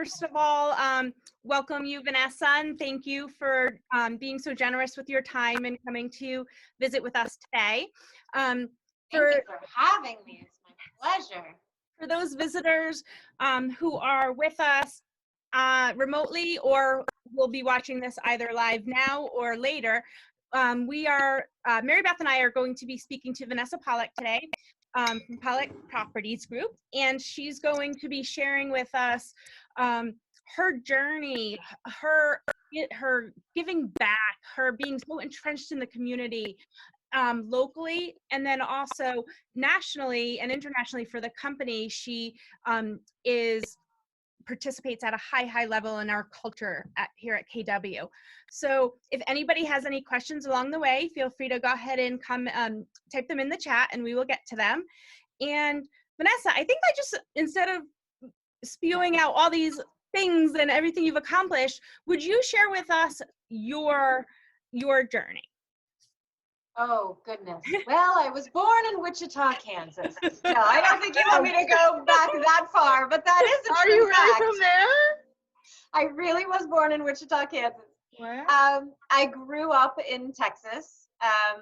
first of all, welcome you, Vanessa, and thank you for being so generous with your time and coming to visit with us today. Thank you for having me. It's my pleasure. For those visitors who are with us remotely or will be watching this either live now or later, Mary Beth and I are going to be speaking to Vanessa Pollock today from Pollock Properties Group, and she's going to be sharing with us her journey, her giving back, her being so entrenched in the community, locally, and then also nationally and internationally for the company. She participates at a high level in our culture here at KW. So if anybody has any questions along the way, feel free to go ahead and come type them in the chat and we will get to them. And Vanessa, I think instead of spewing out all these things and everything you've accomplished, would you share with us your journey? Oh, goodness. Well, I was born in Wichita, Kansas. No, I don't think you want me to go back that far, but that is a true fact. Are you really from there? I really was born in Wichita, Kansas. Wow. I grew up in Texas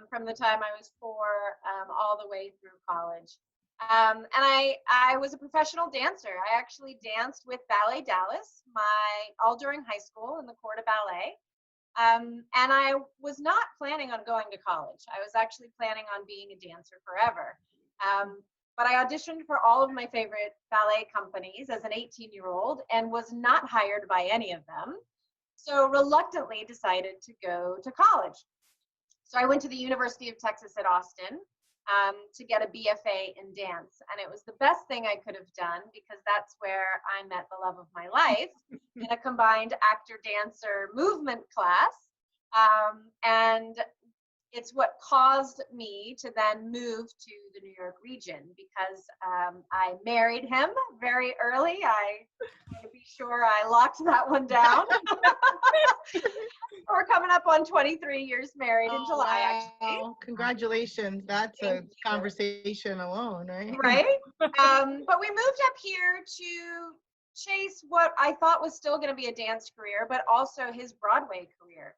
from the time I was 4 all the way through college. And I was a professional dancer. I actually danced with Ballet Dallas all during high school in the Corps de Ballet. And I was not planning on going to college. I was actually planning on being a dancer forever. But I auditioned for all of my favorite ballet companies as an 18-year-old and was not hired by any of them. So reluctantly decided to go to college. So I went to the University of Texas at Austin to get a BFA in dance. And it was the best thing I could have done because that's where I met the love of my life in a combined actor-dancer movement class. And it's what caused me to then move to the New York region because I married him very early. I want to be sure I locked that one down. We're coming up on 23 years married in July, actually. Congratulations. That's a conversation alone, right? Right. But we moved up here to chase what I thought was still going to be a dance career, but also his Broadway career.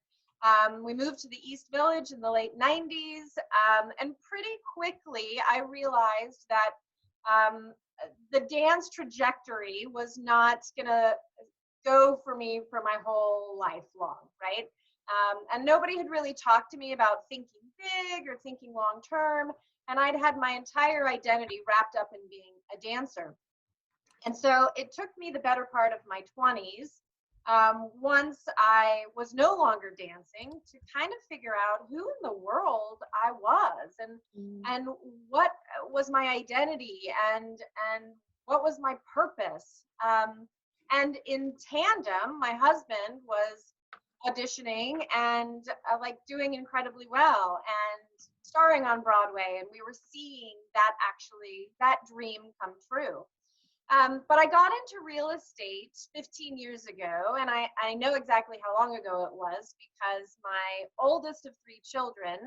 We moved to the East Village in the late 90s, and pretty quickly I realized that the dance trajectory was not going to go for me for my whole life long, right? And nobody had really talked to me about thinking big or thinking long term, and I'd had my entire identity wrapped up in being a dancer. And so it took me the better part of my 20s, once I was no longer dancing, to kind of figure out who in the world I was and what was my identity and what was my purpose. And in tandem, my husband was auditioning and doing incredibly well and starring on Broadway, and we were seeing that dream come true. But I got into real estate 15 years ago, and I know exactly how long ago it was because my oldest of 3 children,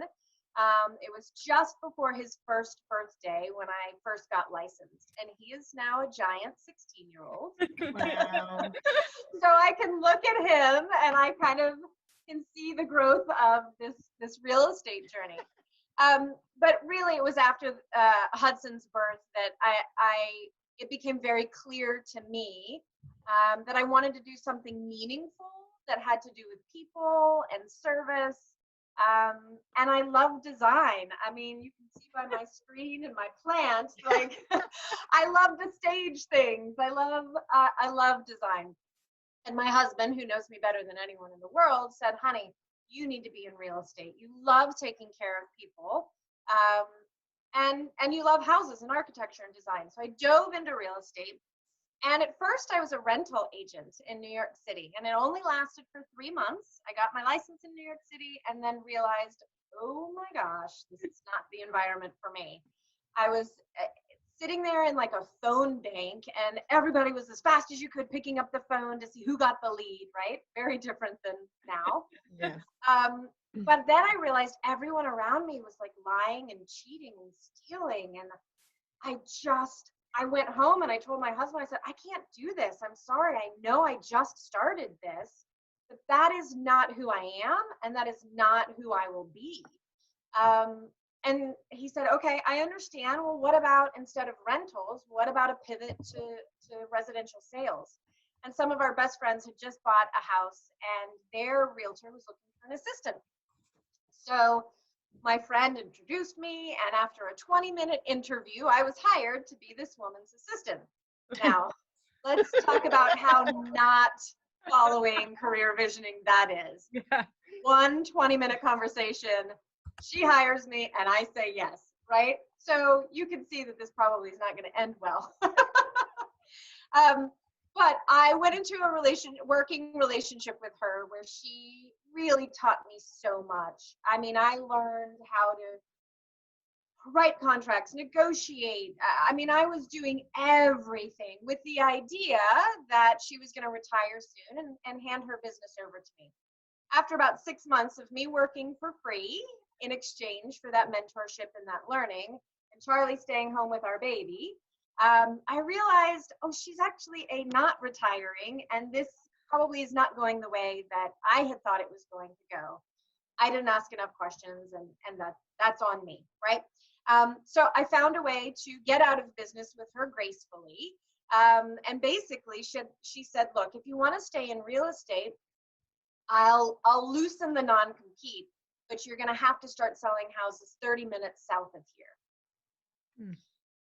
it was just before his first birthday when I first got licensed, and he is now a giant 16-year-old. Wow. So I can look at him and I kind of can see the growth of this real estate journey. But really it was after Hudson's birth that it became very clear to me that I wanted to do something meaningful that had to do with people and service. And I love design. I mean, you can see by my screen and my plants, I love to stage things. I love design. And my husband, who knows me better than anyone in the world, said, honey, you need to be in real estate. You love taking care of people. And you love houses and architecture and design. So I dove into real estate. And at first I was a rental agent in New York City, and it only lasted for 3 months. I got my license in New York City and then realized, oh my gosh, this is not the environment for me. I was sitting there in like a phone bank, and everybody was as fast as you could picking up the phone to see who got the lead, right? Very different than now. Yes. But then I realized everyone around me was like lying and cheating and stealing, and I just I went home and I told my husband, I said, I can't do this. I'm sorry. I know I just started this, but that is not who I am, and that is not who I will be. And he said, okay, I understand. Well, what about instead of rentals, what about a pivot to residential sales? And some of our best friends had just bought a house and their realtor was looking for an assistant. So my friend introduced me, and after a 20-minute interview, I was hired to be this woman's assistant. Now, let's talk about how not following career visioning that is. Yeah. One 20-minute conversation, she hires me, and I say yes, right? So you can see that this probably is not going to end well. But I went into a working relationship with her where she really taught me so much. I mean, I learned how to write contracts, negotiate. I mean, I was doing everything with the idea that she was going to retire soon and hand her business over to me. After about 6 months of me working for free in exchange for that mentorship and that learning, and Charlie staying home with our baby, I realized, oh, she's actually not retiring, and this probably is not going the way that I had thought it was going to go. I didn't ask enough questions, and that's on me, right? So I found a way to get out of business with her gracefully. And basically, she said, look, if you want to stay in real estate, I'll loosen the non-compete, but you're going to have to start selling houses 30 minutes south of here.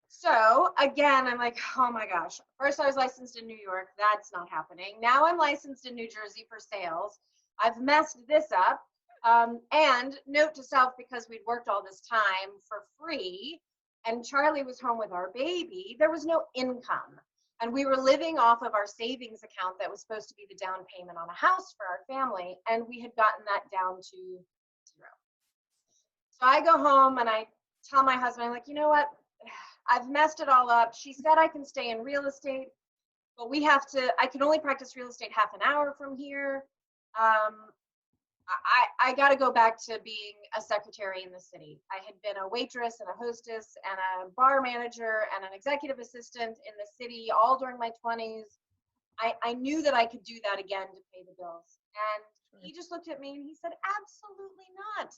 So again, I'm like, oh my gosh. First I was licensed in New York. That's not happening. Now I'm licensed in New Jersey for sales. I've messed this up. And note to self, because we'd worked all this time for free and Charlie was home with our baby, there was no income. And we were living off of our savings account that was supposed to be the down payment on a house for our family. And we had gotten that down to 0. So I go home and I tell my husband, I'm like, you know what? I've messed it all up. She said I can stay in real estate, but I can only practice real estate half an hour from here. I got to go back to being a secretary in the city. I had been a waitress and a hostess and a bar manager and an executive assistant in the city all during my 20s. I knew that I could do that again to pay the bills. And he just looked at me and he said, absolutely not.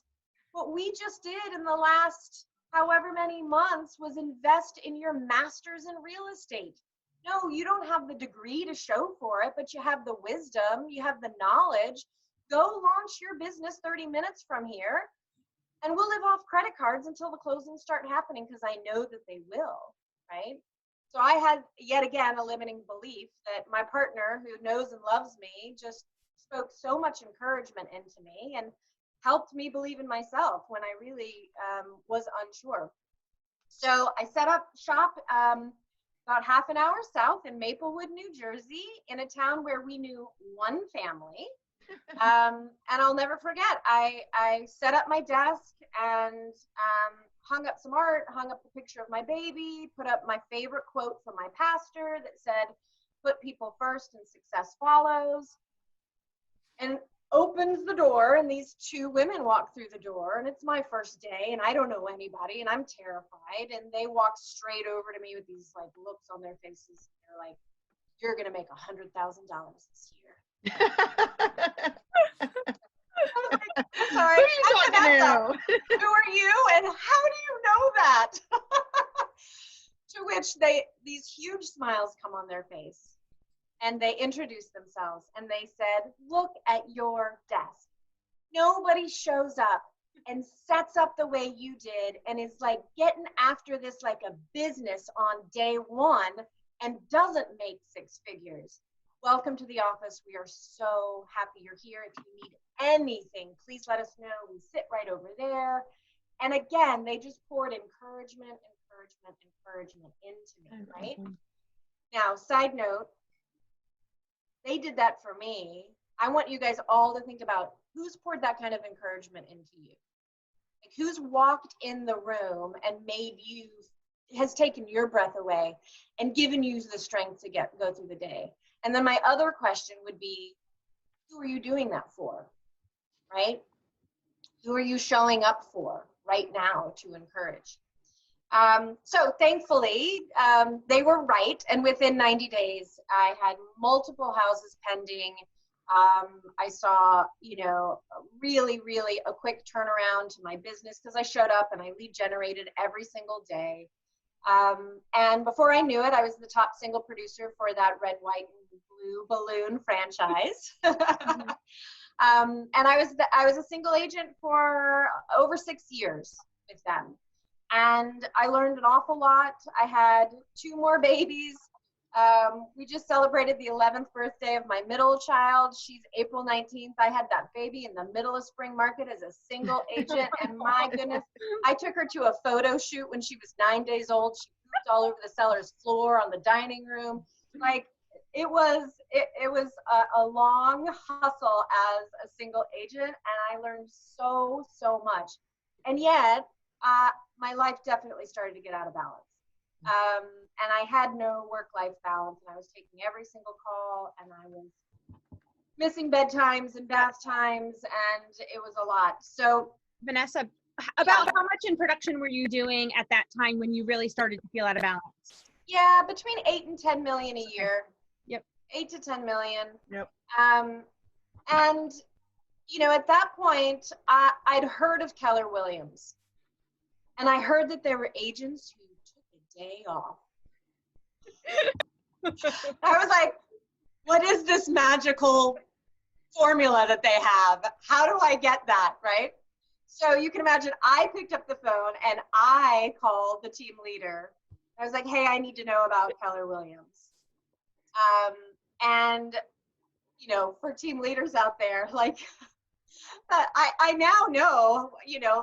What we just did in the last however many months was invest in your master's in real estate. No, you don't have the degree to show for it, but you have the wisdom, you have the knowledge. Go launch your business 30 minutes from here, and we'll live off credit cards until the closings start happening, because I know that they will, right? So I had, yet again, a limiting belief that my partner, who knows and loves me, just spoke so much encouragement into me and helped me believe in myself when I really was unsure. So I set up shop about half an hour south in Maplewood, New Jersey, in a town where we knew one family. And I'll never forget, I set up my desk and hung up some art, hung up the picture of my baby, put up my favorite quote from my pastor that said, put people first and success follows, and opens the door, and these 2 women walk through the door, and it's my first day and I don't know anybody and I'm terrified, and they walk straight over to me with these like looks on their faces. They're like, you're gonna make $100,000 this year. Sorry, who are you talking to? Who are you and how do you know that? To which these huge smiles come on their face. And they introduced themselves and they said, look at your desk. Nobody shows up and sets up the way you did and is like getting after this like a business on day 1 and doesn't make 6 figures. Welcome to the office. We are so happy you're here. If you need anything, please let us know. We sit right over there. And again, they just poured encouragement into me, right? Now, side note, they did that for me. I want you guys all to think about who's poured that kind of encouragement into you. Like who's walked in the room and has taken your breath away and given you the strength to go through the day. And then my other question would be, who are you doing that for, right? Who are you showing up for right now to encourage? So thankfully, they were right. And within 90 days, I had multiple houses pending. I saw, really, really a quick turnaround to my business because I showed up and I lead generated every single day. And before I knew it, I was the top single producer for that red, white, and blue balloon franchise. And I was a single agent for over 6 years with them. And I learned an awful lot. I had 2 more babies. We just celebrated the 11th birthday of my middle child. She's April 19th. I had that baby in the middle of spring market as a single agent. And my goodness, I took her to a photo shoot when she was 9 days old. She pooped all over the seller's floor on the dining room. Like, it was a long hustle as a single agent, and I learned so much. And yet, my life definitely started to get out of balance. And I had no work-life balance, and I was taking every single call, and I was missing bedtimes and bath times, and it was a lot. So, Vanessa, about how much in production were you doing at that time when you really started to feel out of balance? Yeah, between 8 and 10 million a year. Yep. 8 to 10 million. Yep. And at that point, I'd heard of Keller Williams, and I heard that there were agents who took a day off. I was like, what is this magical formula that they have? How do I get that, right? So you can imagine I picked up the phone and I called the team leader. I was like, hey, I need to know about Keller Williams. And, for team leaders out there, like, I now know,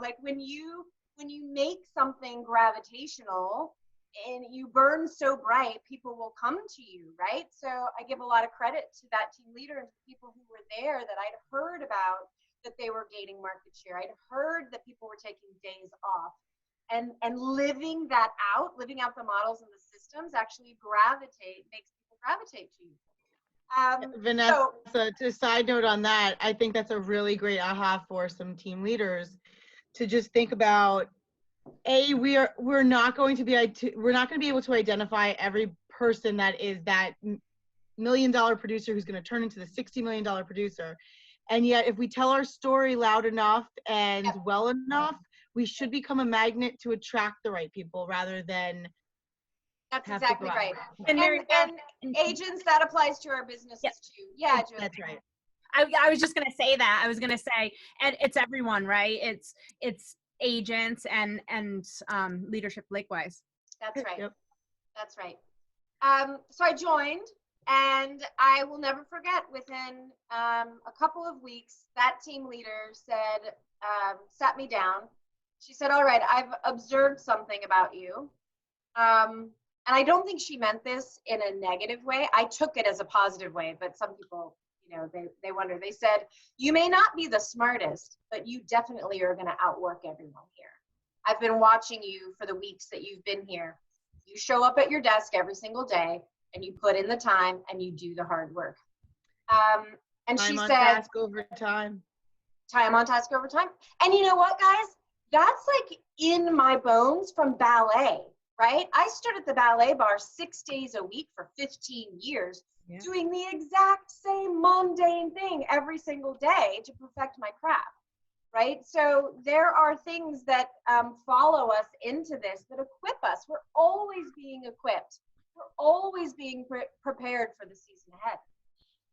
like when you make something gravitational and you burn so bright, people will come to you, right? So I give a lot of credit to that team leader and to people who were there that I'd heard about that they were gaining market share. I'd heard that people were taking days off, and living that out, living out the models and the systems actually makes people gravitate to you. Vanessa, to side note on that, I think that's a really great aha for some team leaders to just think about. We're not going to be able to identify every person that is that $1 million producer who's going to turn into the $60 million producer. And yet, if we tell our story loud enough and well enough, we should become a magnet to attract the right people rather than. That's exactly right. And agents, that applies to our businesses too. Yeah, Julie. That's right. I was just going to say that. I was going to say, and it's everyone, right? It's agents and leadership likewise. That's right. Yep. That's right. So I joined, and I will never forget, within a couple of weeks, that team leader sat me down. She said, all right, I've observed something about you. And I don't think she meant this in a negative way. I took it as a positive way, but some people, they wonder. They said, you may not be the smartest, but you definitely are going to outwork everyone here. I've been watching you for the weeks that you've been here. You show up at your desk every single day, and you put in the time, and you do the hard work. And she said, task over time. Time on task over time. And you know what, guys? That's like in my bones from ballet, right? I stood at the ballet bar 6 days a week for 15 years, doing the exact same mundane thing every single day to perfect my craft, right? So there are things that follow us into this that equip us. We're always being equipped. We're always being prepared for the season ahead.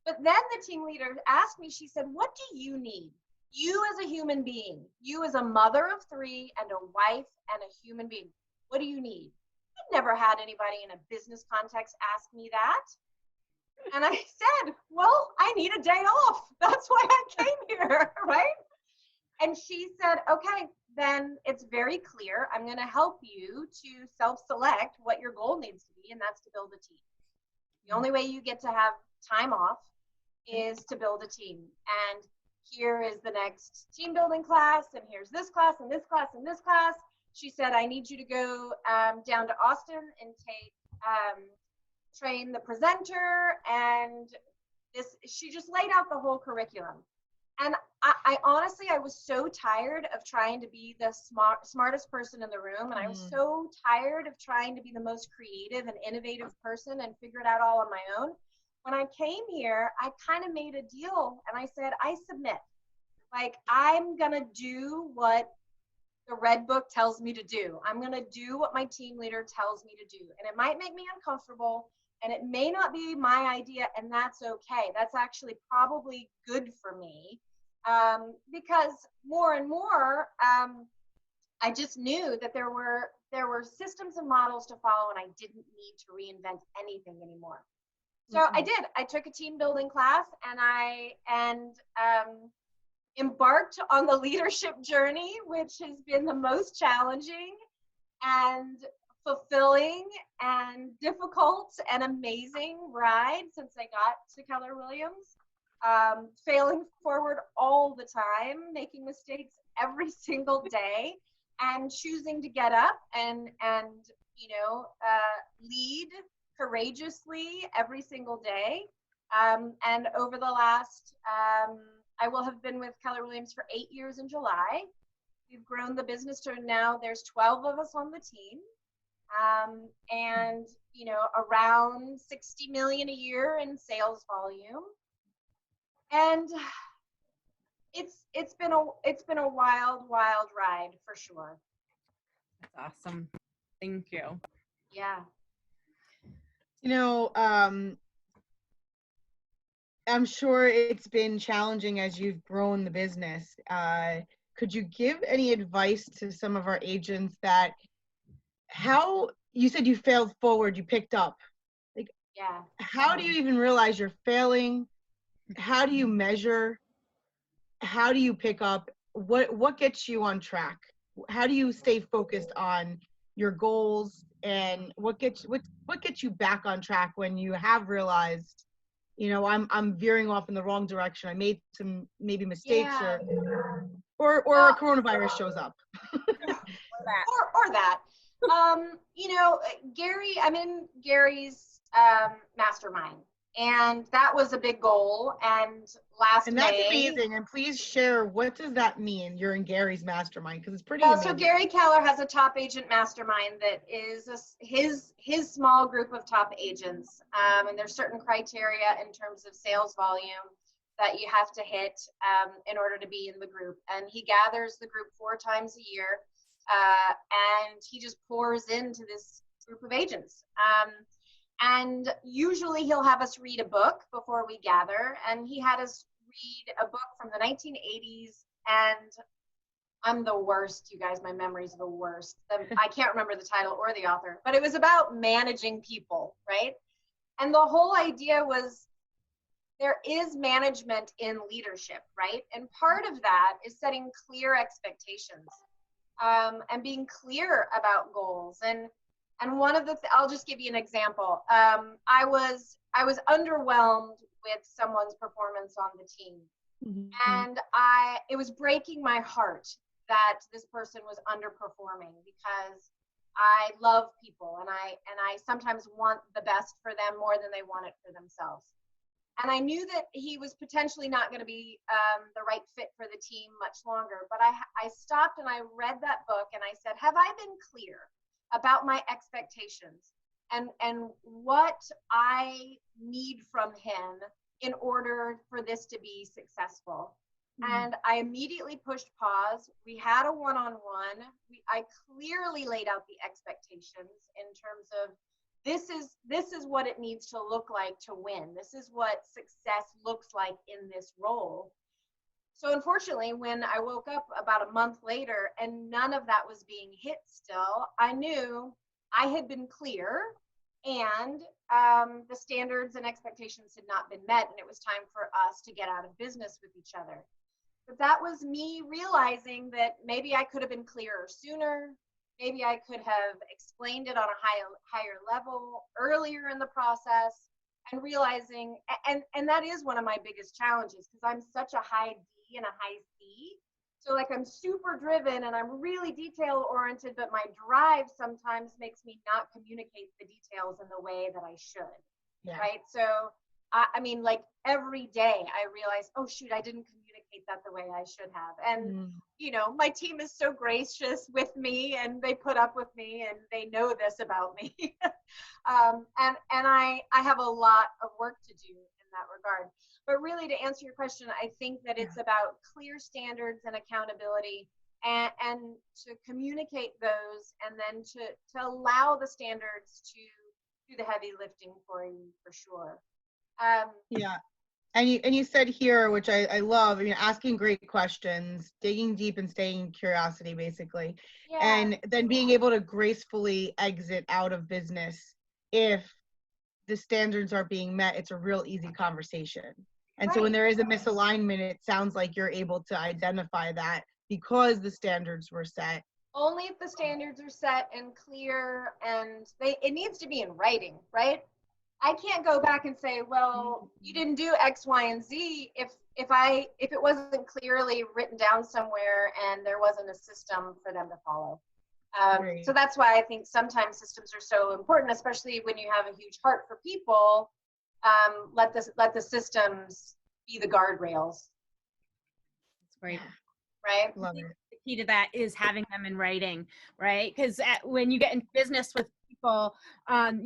But then the team leader asked me, she said, what do you need? You as a human being, you as a mother of 3 and a wife and a human being, what do you need? I've never had anybody in a business context ask me that. And I said, well, I need a day off. That's why I came here, right? And she said, okay, then it's very clear. I'm going to help you to self-select what your goal needs to be, and that's to build a team. The only way you get to have time off is to build a team. And here is the next team building class, and here's this class, and this class, and this class. She said, I need you to go down to Austin and train the presenter, and she just laid out the whole curriculum. And I honestly, I was so tired of trying to be the smartest person in the room. And I was so tired of trying to be the most creative and innovative person and figure it out all on my own. When I came here, I kind of made a deal and I said, I submit. Like, I'm going to do what the red book tells me to do. I'm going to do what my team leader tells me to do. And it might make me uncomfortable and it may not be my idea, and that's okay. That's actually probably good for me. Because more and more, I just knew that there were systems and models to follow, and I didn't need to reinvent anything anymore. So I did. I took a team building class, and I embarked on the leadership journey, which has been the most challenging and fulfilling and difficult and amazing ride since I got to Keller Williams. Failing forward all the time, making mistakes every single day, and choosing to get up and lead courageously every single day. And over the last, I will have been with Keller Williams for 8 years in July. We've grown the business to now there's 12 of us on the team. And around 60 million a year in sales volume. And it's been a wild ride for sure. That's awesome. Thank you. Yeah. I'm sure it's been challenging as you've grown the business. Could you give any advice to some of our agents that how you said you failed forward, you picked up? Like, yeah. How do you even realize you're failing? How do you measure? How do you pick up? What gets you on track? How do you stay focused on your goals, and what gets you back on track when you have realized, I'm veering off in the wrong direction. I made some maybe mistakes, or a coronavirus shows up. or that. Gary, I'm in Gary's mastermind. And that was a big goal. And that's May, amazing. And please share, what does that mean? You're in Gary's mastermind, because it's pretty amazing. So Gary Keller has a top agent mastermind that is his small group of top agents. And there's certain criteria in terms of sales volume that you have to hit in order to be in the group. And he gathers the group 4 times a year, and he just pours into this group of agents. And usually he'll have us read a book before we gather. And he had us read a book from the 1980s. And I'm the worst, you guys. My memory's the worst. I can't remember the title or the author. But it was about managing people, right? And the whole idea was there is management in leadership, right? And part of that is setting clear expectations and being clear about goals. And one of the, I'll just give you an example. I was underwhelmed with someone's performance on the team. And it was breaking my heart that this person was underperforming, because I love people and I sometimes want the best for them more than they want it for themselves. And I knew that he was potentially not going to be the right fit for the team much longer. But I stopped and I read that book and I said, have I been clear about my expectations and what I need from him in order for this to be successful? And I immediately pushed pause. We had a one-on-one. I clearly laid out the expectations in terms of this is what it needs to look like to win. This is what success looks like in this role. So unfortunately, when I woke up about a month later and none of that was being hit still, I knew I had been clear and the standards and expectations had not been met, and it was time for us to get out of business with each other. But that was me realizing that maybe I could have been clearer sooner. Maybe I could have explained it on a higher level earlier in the process, and realizing, and that is one of my biggest challenges, because I'm such a high D and a high C. So like I'm super driven and I'm really detail oriented, but my drive sometimes makes me not communicate the details in the way that I should, right? So I mean, like every day I realize, oh shoot, I didn't communicate communicate that the way I should have. And, Mm. you know, my team is so gracious with me, and they put up with me, and they know this about me. And I have a lot of work to do in that regard. But really, to answer your question, I think that it's about clear standards and accountability, and to communicate those, and then to allow the standards to do the heavy lifting for you, for sure. Yeah. And you said here, which I love, I mean, asking great questions, digging deep and staying in curiosity, basically. Yeah. And then being able to gracefully exit out of business if the standards are being met. It's a real easy conversation. And so when there is a misalignment, it sounds like you're able to identify that because the standards were set. Only if the standards are set and clear, and it needs to be in writing, right? I can't go back and say, well, you didn't do X, Y, and Z if it wasn't clearly written down somewhere and there wasn't a system for them to follow. So that's why I think sometimes systems are so important, especially when you have a huge heart for people. Let the systems be the guardrails. That's great. Right? Love it. The key to that is having them in writing, right? Because when you get in business with people,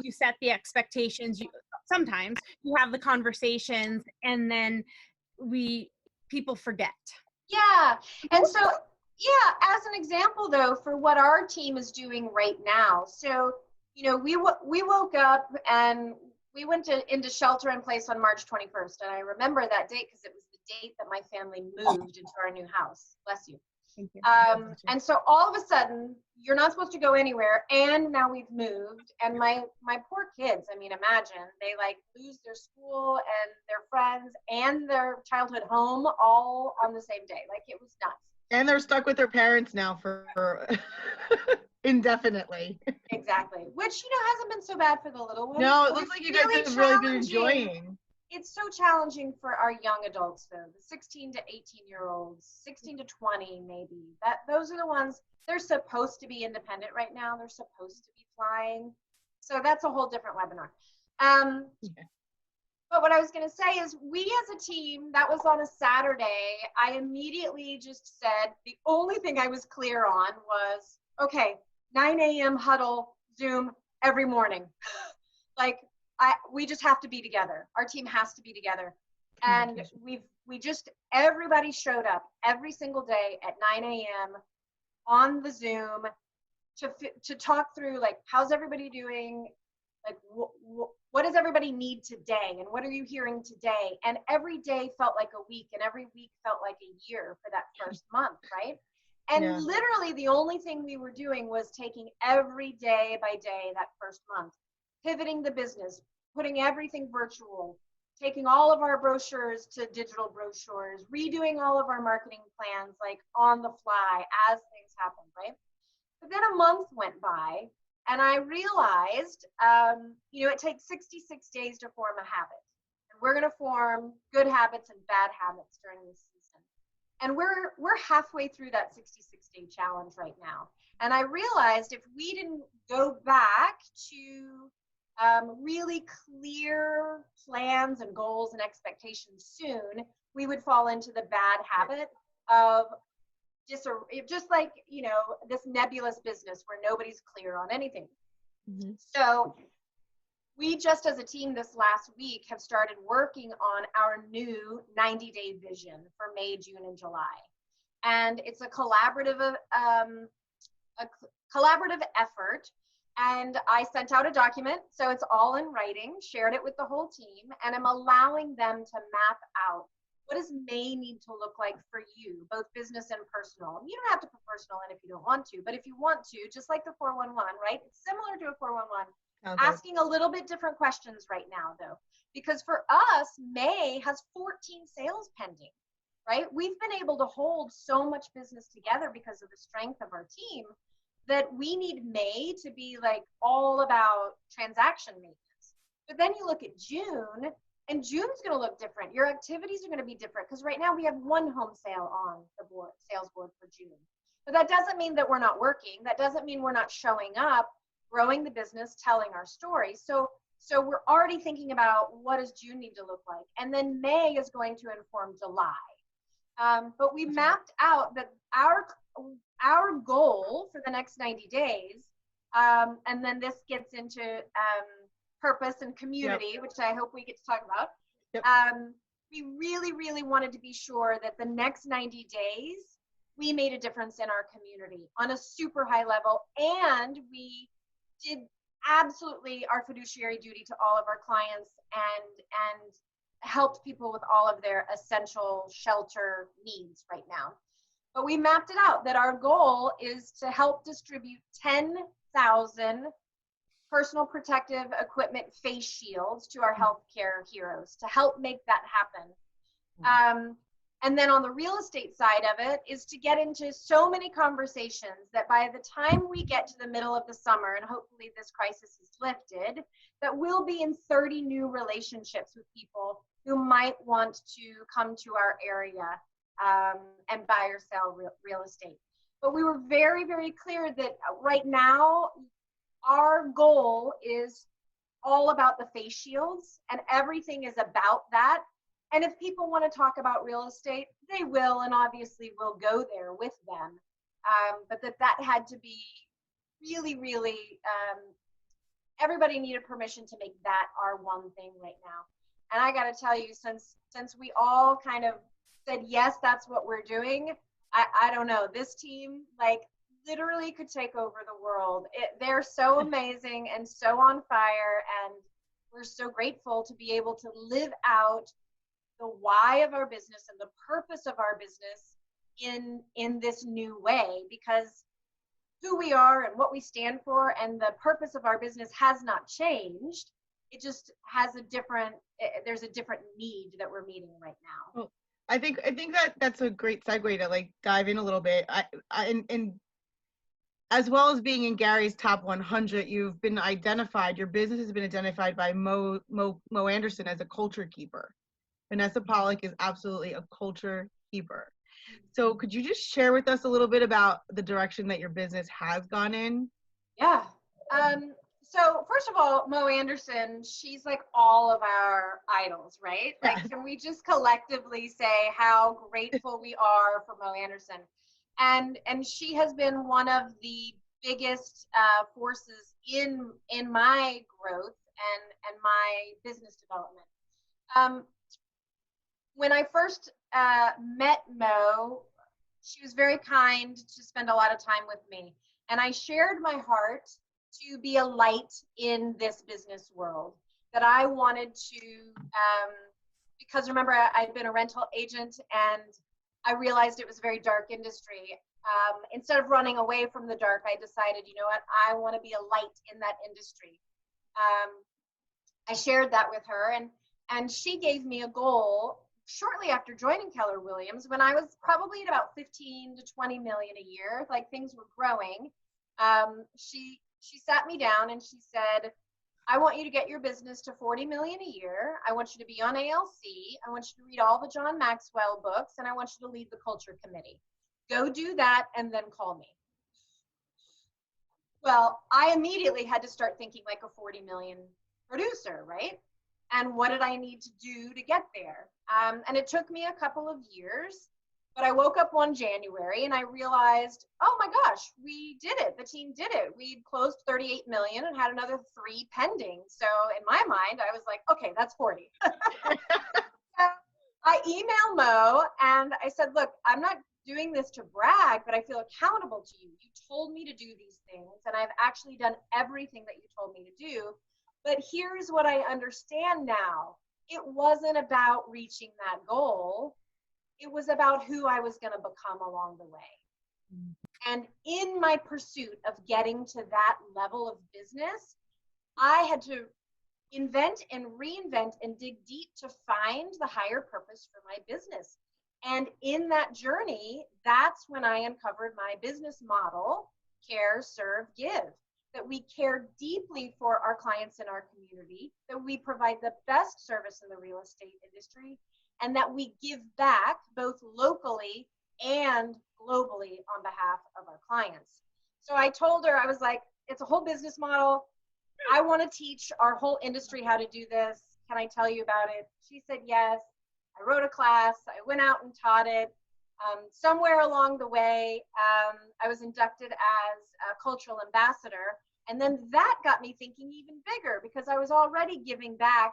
you set the expectations. Sometimes you have the conversations, and then people forget. Yeah. And so, yeah, as an example though, for what our team is doing right now. So, you know, we woke up and we went into shelter in place on March 21st. And I remember that date because it was the date that my family moved into our new house. Bless you. Thank you. And so all of a sudden, you're not supposed to go anywhere, and now we've moved. And my poor kids, I mean, imagine, they like lose their school and their friends and their childhood home all on the same day. Like, it was nuts. And they're stuck with their parents now for indefinitely. Exactly. Which, you know, hasn't been so bad for the little ones. No, it looks like you guys have really been enjoying. It's so challenging for our young adults, though. The 16 to 18-year-olds, 16 to 20, maybe. Those are the ones, they're supposed to be independent right now. They're supposed to be flying. So that's a whole different webinar. But what I was going to say is, we as a team, that was on a Saturday, I immediately just said, the only thing I was clear on was, okay, 9 a.m. huddle, Zoom, every morning. Like, we just have to be together. Our team has to be together. And everybody showed up every single day at 9 a.m. on the Zoom to talk through, like, how's everybody doing? Like, what does everybody need today? And what are you hearing today? And every day felt like a week, and every week felt like a year for that first month, right? And literally the only thing we were doing was taking every day by day that first month, pivoting the business, putting everything virtual, taking all of our brochures to digital brochures, redoing all of our marketing plans, like on the fly as things happened, right? But then a month went by, and I realized, you know, it takes 66 days to form a habit. And we're going to form good habits and bad habits during this season. And we're halfway through that 66-day challenge right now. And I realized if we didn't go back to really clear plans and goals and expectations soon, we would fall into the bad habit of just like, you know, this nebulous business where nobody's clear on anything. Mm-hmm. So we just as a team this last week have started working on our new 90-day vision for May, June, and July. And it's a collaborative effort. And I sent out a document, so it's all in writing, shared it with the whole team, and I'm allowing them to map out what does May need to look like for you, both business and personal. You don't have to put personal in if you don't want to, but if you want to, just like the 411, right? It's similar to a 411, asking a little bit different questions right now, though, because for us, May has 14 sales pending, right? We've been able to hold so much business together because of the strength of our team that we need May to be like all about transaction maintenance. But then you look at June, and June's going to look different. Your activities are going to be different because right now we have one home sale on the sales board for June. But that doesn't mean that we're not working. That doesn't mean we're not showing up, growing the business, telling our story. So we're already thinking about what does June need to look like. And then May is going to inform July. But we mapped out that our goal for the next 90 days, and then this gets into purpose and community, Yep. which I hope we get to talk about. Yep. We really, really wanted to be sure that the next 90 days, we made a difference in our community on a super high level, and we did absolutely our fiduciary duty to all of our clients and helped people with all of their essential shelter needs right now. But we mapped it out that our goal is to help distribute 10,000 personal protective equipment face shields to our healthcare heroes to help make that happen. And then on the real estate side of it is to get into so many conversations that by the time we get to the middle of the summer, and hopefully this crisis is lifted, that we'll be in 30 new relationships with people who might want to come to our area and buy or sell real estate. But we were very, very clear that right now, our goal is all about the face shields, and everything is about that. And if people want to talk about real estate, they will, and obviously we'll go there with them. But that had to be really, really, everybody needed permission to make that our one thing right now. And I got to tell you, since we all kind of said, yes, that's what we're doing, I don't know, this team, like, literally could take over the world. They're so amazing and so on fire, and we're so grateful to be able to live out the why of our business and the purpose of our business in this new way, because who we are and what we stand for and the purpose of our business has not changed. It just has there's a different need that we're meeting right now. Well, I think that's a great segue to like dive in a little bit. And as well as being in Gary's top 100, you've been identified, your business has been identified by Mo Anderson as a culture keeper. Vanessa Pollock is absolutely a culture keeper. So could you just share with us a little bit about the direction that your business has gone in? Yeah. So first of all, Mo Anderson, she's like all of our idols, right? Like, can we just collectively say how grateful we are for Mo Anderson? And she has been one of the biggest forces in my growth and my business development. When I first met Mo, she was very kind to spend a lot of time with me. And I shared my heart to be a light in this business world, that I wanted to, because remember, I'd been a rental agent and I realized it was a very dark industry. Instead of running away from the dark, I decided, you know what, I want to be a light in that industry. I shared that with her, and she gave me a goal shortly after joining Keller Williams, when I was probably at about 15 to 20 million a year, like things were growing. She sat me down and she said, I want you to get your business to 40 million a year. I want you to be on ALC. I want you to read all the John Maxwell books, and I want you to lead the culture committee. Go do that and then call me. Well, I immediately had to start thinking like a 40 million producer, right? And what did I need to do to get there? And it took me a couple of years, but I woke up one January and I realized, oh my gosh, we did it. The team did it. We'd closed 38 million and had another 3 pending. So in my mind, I was like, okay, that's 40. So I emailed Mo and I said, look, I'm not doing this to brag, but I feel accountable to you. You told me to do these things, and I've actually done everything that you told me to do. But here's what I understand now. It wasn't about reaching that goal. It was about who I was going to become along the way. And in my pursuit of getting to that level of business, I had to invent and reinvent and dig deep to find the higher purpose for my business. And in that journey, that's when I uncovered my business model, Care, Serve, Give. That we care deeply for our clients in our community, that we provide the best service in the real estate industry, and that we give back both locally and globally on behalf of our clients. So I told her, I was like, it's a whole business model. I want to teach our whole industry how to do this. Can I tell you about it? She said yes. I wrote a class. I went out and taught it. Somewhere along the way, I was inducted as a cultural ambassador. And then that got me thinking even bigger, because I was already giving back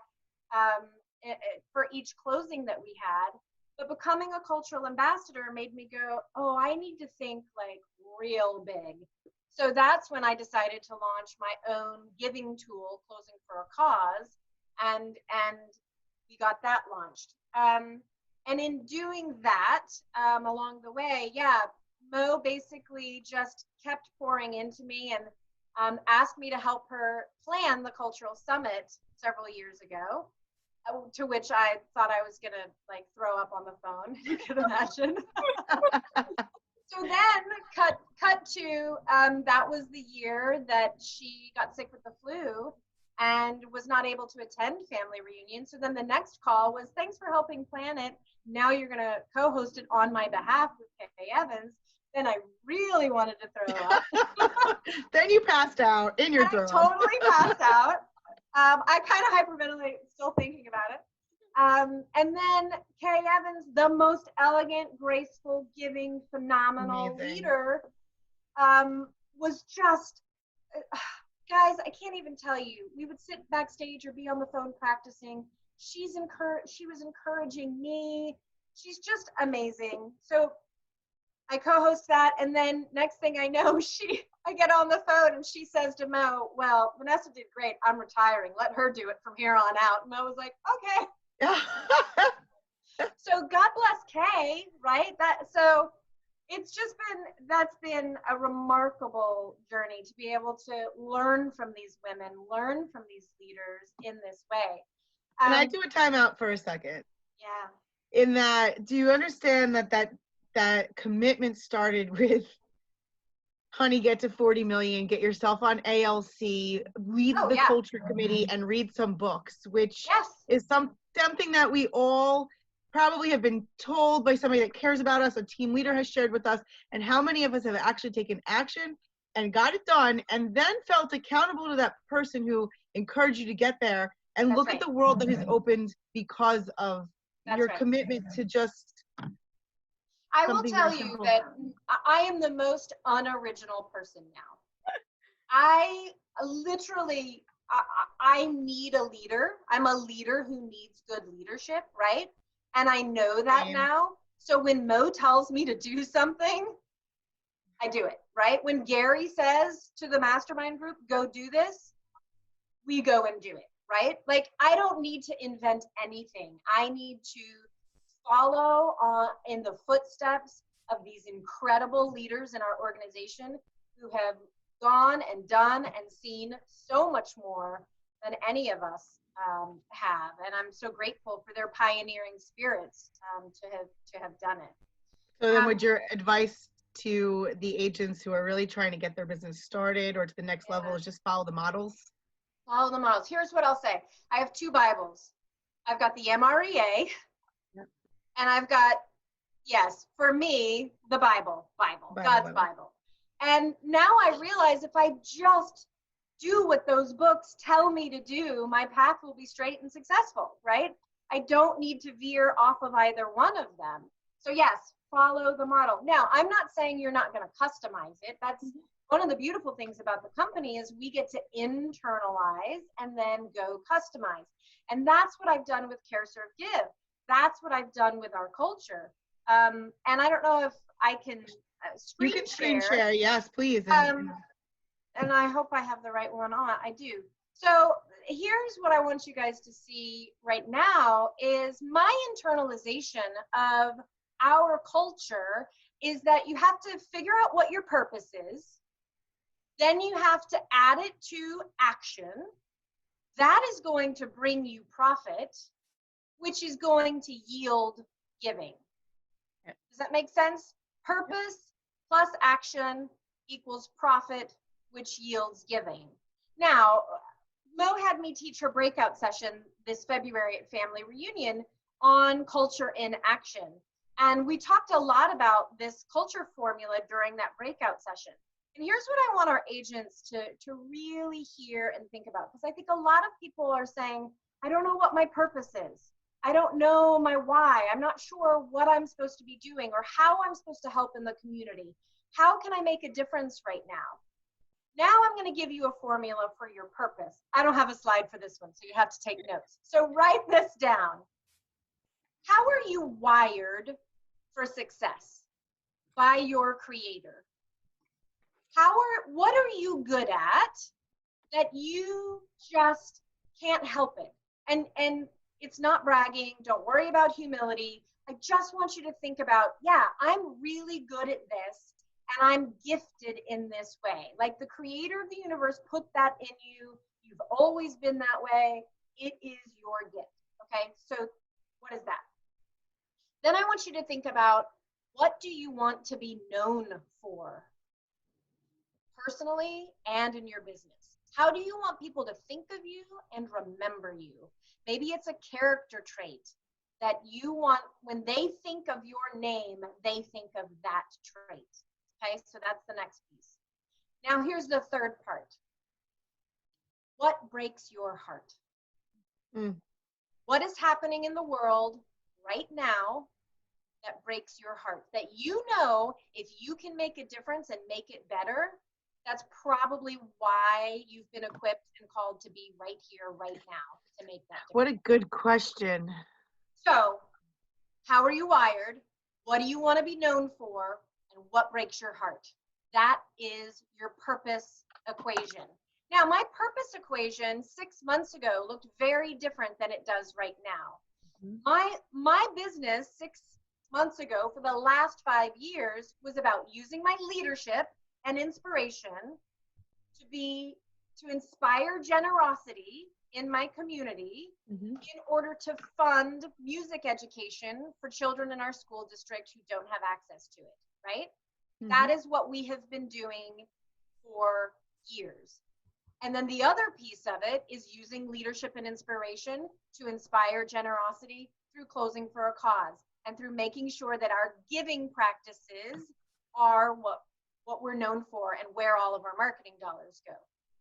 for each closing that we had. But becoming a cultural ambassador made me go, oh, I need to think like real big. So that's when I decided to launch my own giving tool, Closing for a Cause, and we got that launched. And in doing that, along the way, yeah, Mo basically just kept pouring into me and asked me to help her plan the cultural summit several years ago, to which I thought I was gonna like throw up on the phone. You can imagine. So then, cut to that was the year that she got sick with the flu and was not able to attend family reunion. So then the next call was, thanks for helping plan it. Now you're gonna co-host it on my behalf with Kay Evans. Then I really wanted to throw up. Then you passed out in your throw. I totally passed out. I kind of hyperventilate still thinking about it. And then Kay Evans, the most elegant, graceful, giving, phenomenal leader, was just, guys, I can't even tell you. We would sit backstage or be on the phone practicing. She was encouraging me. She's just amazing. So I co-host that, and then next thing I know, I get on the phone and she says to Mo, well, Vanessa did great. I'm retiring. Let her do it from here on out. Mo was like, okay. So God bless Kay, right? So it's just that's been a remarkable journey to be able to learn from these women, learn from these leaders in this way. Can I do a timeout for a second? Yeah. In that, do you understand that commitment started with, honey, get to 40 million, get yourself on ALC, lead the culture committee, and read some books, which is something that we all probably have been told by somebody that cares about us, a team leader has shared with us, and how many of us have actually taken action and got it done, and then felt accountable to that person who encouraged you to get there, and look at the world that has opened because of your commitment to just I will tell you that I am the most unoriginal person now. I literally, I need a leader. I'm a leader who needs good leadership, right? And I know that now. So when Mo tells me to do something, I do it, right? When Gary says to the mastermind group, go do this, we go and do it, right? Like, I don't need to invent anything. I need to follow in the footsteps of these incredible leaders in our organization who have gone and done and seen so much more than any of us have. And I'm so grateful for their pioneering spirits to have done it. So then would your advice to the agents who are really trying to get their business started or to the next level is just follow the models? Follow the models. Here's what I'll say. I have two Bibles. I've got the MREA, and I've got, for me, the Bible, God's Bible. And now I realize if I just do what those books tell me to do, my path will be straight and successful, right? I don't need to veer off of either one of them. So yes, follow the model. Now, I'm not saying you're not going to customize it. That's one of the beautiful things about the company is we get to internalize and then go customize. And that's what I've done with Care, Serve, Give. That's what I've done with our culture. And I don't know if I can screen share. You can screen share, yes, please. And I hope I have the right one on. I do. So here's what I want you guys to see right now is my internalization of our culture is that you have to figure out what your purpose is. Then you have to add it to action. That is going to bring you profit, which is going to yield giving. Does that make sense? Purpose plus action equals profit, which yields giving. Now, Mo had me teach her breakout session this February at Family Reunion on culture in action. And we talked a lot about this culture formula during that breakout session. And here's what I want our agents to really hear and think about, because I think a lot of people are saying, I don't know what my purpose is. I don't know my why. I'm not sure what I'm supposed to be doing or how I'm supposed to help in the community. How can I make a difference right now? Now I'm going to give you a formula for your purpose. I don't have a slide for this one, so you have to take notes. So write this down. How are you wired for success by your creator? What are you good at that you just can't help it? And it's not bragging. Don't worry about humility. I just want you to think about, yeah, I'm really good at this and I'm gifted in this way. Like the creator of the universe put that in you. You've always been that way. It is your gift. Okay, so what is that? Then I want you to think about, what do you want to be known for? Personally and in your business. How do you want people to think of you and remember you? Maybe it's a character trait that you want, when they think of your name, they think of that trait. Okay, so that's the next piece. Now here's the third part. What breaks your heart? What is happening in the world right now that breaks your heart? That you know, if you can make a difference and make it better, that's probably why you've been equipped and called to be right here, right now, to make that difference. What a good question. So, how are you wired? What do you want to be known for? And what breaks your heart? That is your purpose equation. Now, my purpose equation 6 months ago looked very different than it does right now. My business 6 months ago for the last 5 years was about using my leadership and inspiration to inspire generosity in my community in order to fund music education for children in our school district who don't have access to it, right? That is what we have been doing for years. And then the other piece of it is using leadership and inspiration to inspire generosity through closing for a cause and through making sure that our giving practices are what we're known for and where all of our marketing dollars go.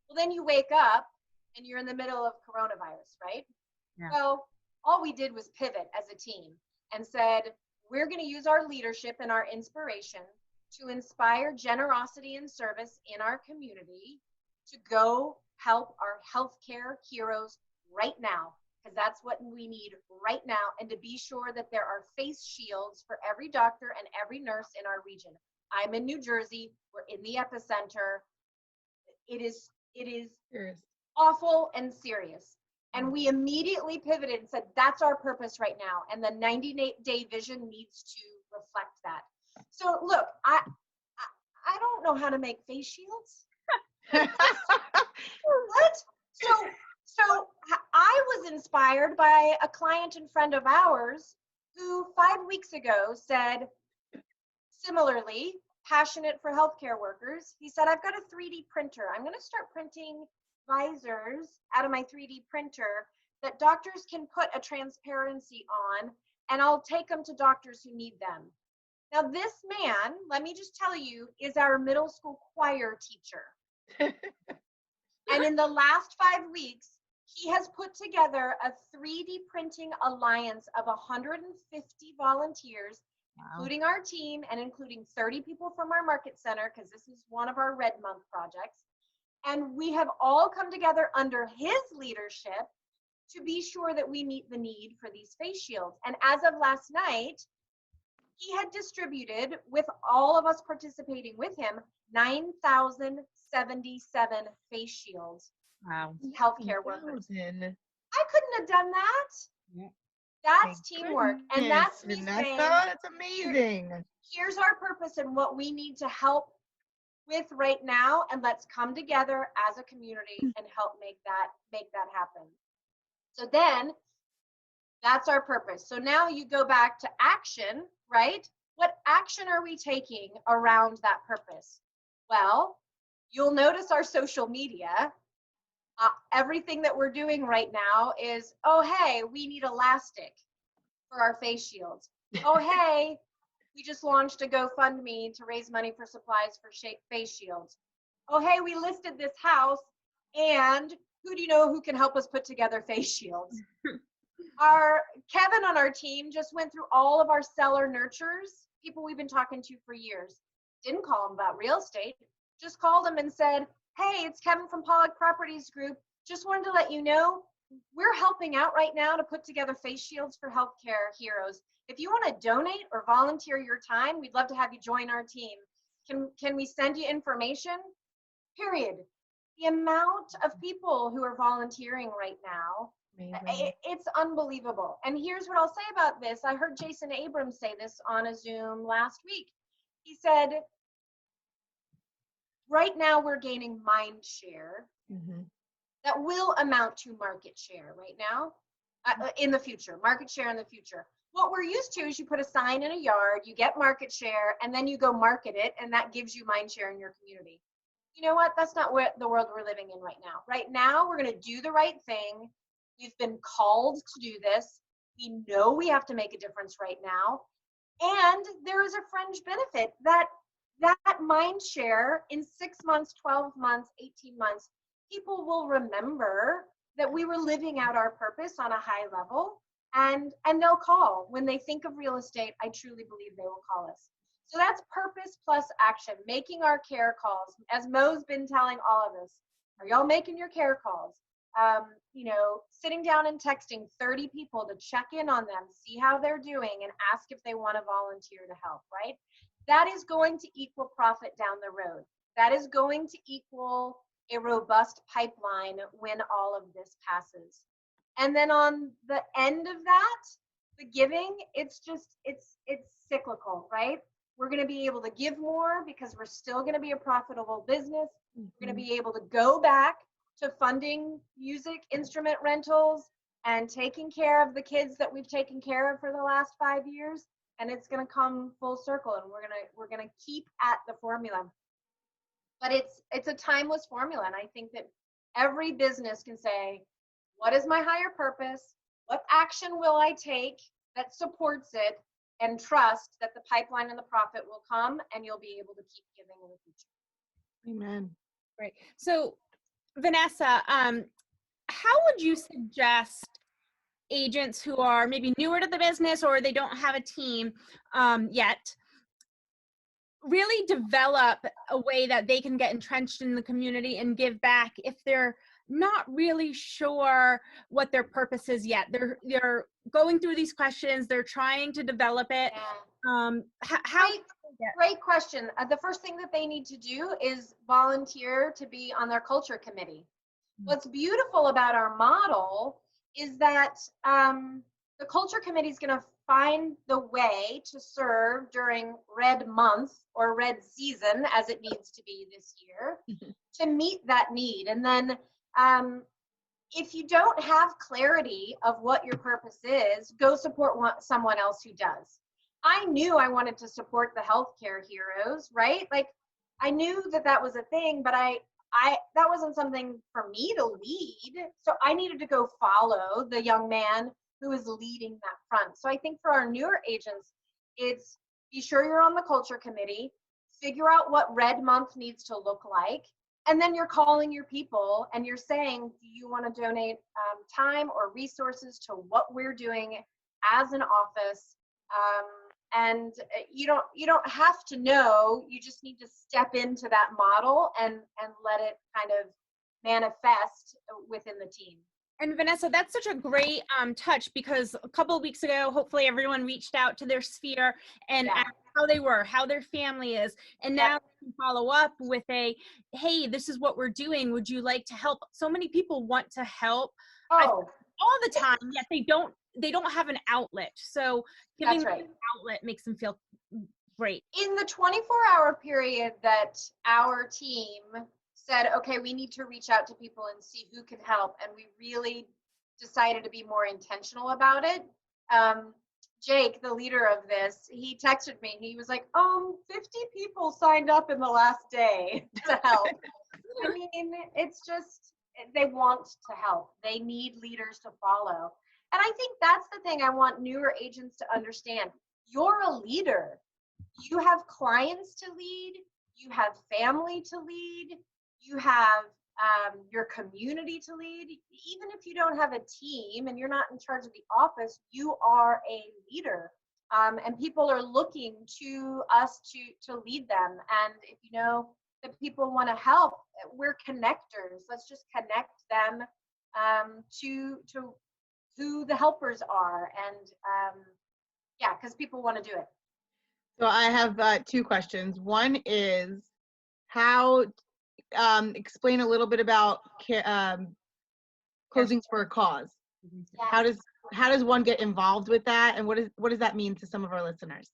Well, then you wake up and you're in the middle of coronavirus, right? Yeah. So all we did was pivot as a team and said, we're going to use our leadership and our inspiration to inspire generosity and service in our community to go help our healthcare heroes right now, because that's what we need right now, and to be sure that there are face shields for every doctor and every nurse in our region. I'm in New Jersey. We're in the epicenter. It is awful and serious. And we immediately pivoted and said, that's our purpose right now. And the 90-day vision needs to reflect that. So look, I don't know how to make face shields. What? So I was inspired by a client and friend of ours who 5 weeks ago said, similarly, passionate for healthcare workers. He said, I've got a 3D printer. I'm going to start printing visors out of my 3D printer that doctors can put a transparency on, and I'll take them to doctors who need them. Now, this man, let me just tell you, is our middle school choir teacher. And in the last 5 weeks, he has put together a 3D printing alliance of 150 volunteers, wow, including our team and including 30 people from our market center, because this is one of our Red Month projects. And we have all come together under his leadership to be sure that we meet the need for these face shields. And as of last night, he had distributed, with all of us participating with him, 9,077 face shields. Wow. Healthcare workers. I couldn't have done that. Yeah. That's teamwork. And that's me saying, that's amazing. Here's our purpose and what we need to help with right now, and let's come together as a community and help make that happen. So then that's our purpose. So now you go back to action, right? What action are we taking around that purpose? Well, you'll notice our social media. Everything that we're doing right now is, oh, hey, we need elastic for our face shields. Oh, hey, we just launched a GoFundMe to raise money for supplies for face shields. Oh, hey, we listed this house, and who do you know who can help us put together face shields? Our Kevin on our team just went through all of our seller nurtures, people we've been talking to for years. Didn't call them about real estate, just called them and said, hey, it's Kevin from Pollock Properties Group. Just wanted to let you know we're helping out right now to put together face shields for healthcare heroes. If you want to donate or volunteer your time, we'd love to have you join our team. Can we send you information? Period. The amount of people who are volunteering right now, it's unbelievable. And here's what I'll say about this. I heard Jason Abrams say this on a Zoom last week. He said, right now we're gaining mind share that will amount to market share right now, in the future, market share in the future. What we're used to is you put a sign in a yard, you get market share, and then you go market it, and that gives you mind share in your community. You know what? That's not what the world we're living in right now. Right now, we're going to do the right thing. We've been called to do this. We know we have to make a difference right now. And there is a fringe benefit that mind share in 6 months, 12 months, 18 months, people will remember that we were living out our purpose on a high level, and they'll call. When they think of real estate, I truly believe they will call us. So that's purpose plus action, making our care calls. As Mo's been telling all of us, are y'all making your care calls? You know, sitting down and texting 30 people to check in on them, see how they're doing, and ask if they want to volunteer to help, right? That is going to equal profit down the road. That is going to equal a robust pipeline when all of this passes. And then on the end of that, the giving, it's cyclical, right? We're going to be able to give more because we're still going to be a profitable business. We're going to be able to go back to funding music instrument rentals and taking care of the kids that we've taken care of for the last 5 years. And it's going to come full circle, and we're going to keep at the formula. But it's a timeless formula, and I think that every business can say, what is my higher purpose? What action will I take that supports it, and trust that the pipeline and the profit will come, and you'll be able to keep giving in the future. Amen. Right. So, Vanessa, how would you suggest agents who are maybe newer to the business or they don't have a team yet really develop a way that they can get entrenched in the community and give back if they're not really sure what their purpose is yet? They're going through these questions, they're trying to develop it. Great question. The first thing that they need to do is volunteer to be on their culture committee. What's beautiful about our model is that the culture committee is going to find the way to serve during red month or red season, as it needs to be this year, to meet that need. And then if you don't have clarity of what your purpose is, go support someone else who does. I knew I wanted to support the healthcare heroes, right? Like, I knew that was a thing, but that wasn't something for me to lead. So I needed to go follow the young man who is leading that front. So I think for our newer agents, it's be sure you're on the culture committee, figure out what red month needs to look like, and then you're calling your people and you're saying, do you want to donate time or resources to what we're doing as an office? And you don't have to know, you just need to step into that model and let it kind of manifest within the team. And Vanessa, that's such a great touch, because a couple of weeks ago, hopefully everyone reached out to their sphere and asked how they were, how their family is. And now we can follow up with hey, this is what we're doing. Would you like to help? So many people want to help all the time, yet they don't have an outlet. So giving them an outlet makes them feel great. In the 24-hour period that our team said, okay, we need to reach out to people and see who can help, and we really decided to be more intentional about it. Jake, the leader of this, he texted me. He was like, 50 people signed up in the last day to help. I mean, it's just, they want to help. They need leaders to follow. And I think that's the thing I want newer agents to understand. You're a leader. You have clients to lead. You have family to lead. You have your community to lead. Even if you don't have a team and you're not in charge of the office, you are a leader. And people are looking to us to lead them. And if you know that people want to help, we're connectors. Let's just connect them to who the helpers are. And yeah, because people want to do it. So I have two questions. One is how, explain a little bit about closing for a cause. Yes. How does one get involved with that, and what does that mean to some of our listeners?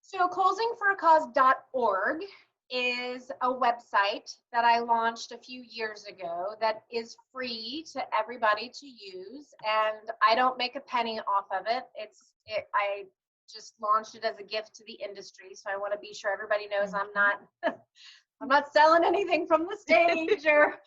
So closingforacause.org is a website that I launched a few years ago that is free to everybody to use, and I don't make a penny off of it. I just launched it as a gift to the industry, so I want to be sure everybody knows I'm not selling anything from the stage or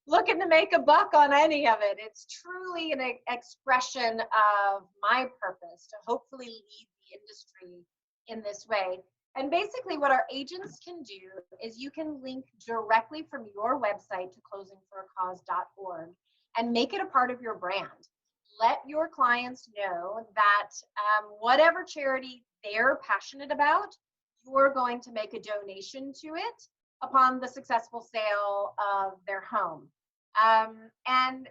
looking to make a buck on any of it. It's truly an expression of my purpose to hopefully lead the industry in this way. And basically what our agents can do is you can link directly from your website to closingforacause.org and make it a part of your brand. Let your clients know that whatever charity they're passionate about, you're going to make a donation to it upon the successful sale of their home. And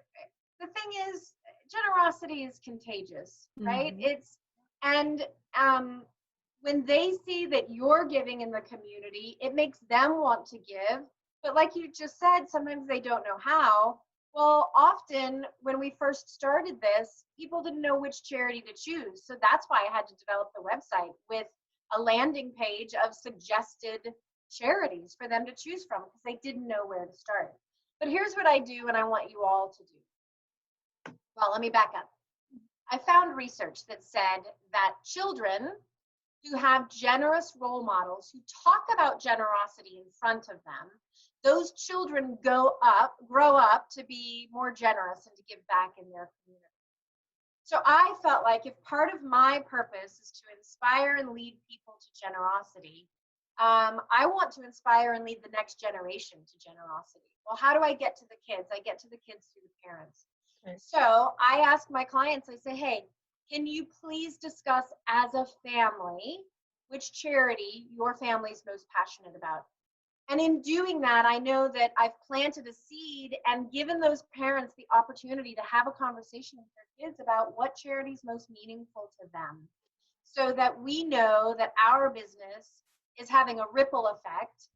the thing is, generosity is contagious, right? When they see that you're giving in the community, it makes them want to give. But like you just said, sometimes they don't know how. Well, often when we first started this, people didn't know which charity to choose. So that's why I had to develop the website with a landing page of suggested charities for them to choose from because they didn't know where to start. But here's what I do and I want you all to do. Well, let me back up. I found research that said that children who have generous role models who talk about generosity in front of them, those children grow up to be more generous and to give back in their community. So I felt like if part of my purpose is to inspire and lead people to generosity, I want to inspire and lead the next generation to generosity. Well, how do I get to the kids? I get to the kids through the parents. Okay. So I ask my clients, I say, hey, can you please discuss as a family which charity your family is most passionate about? And in doing that, I know that I've planted a seed and given those parents the opportunity to have a conversation with their kids about what charity is most meaningful to them, so that we know that our business is having a ripple effect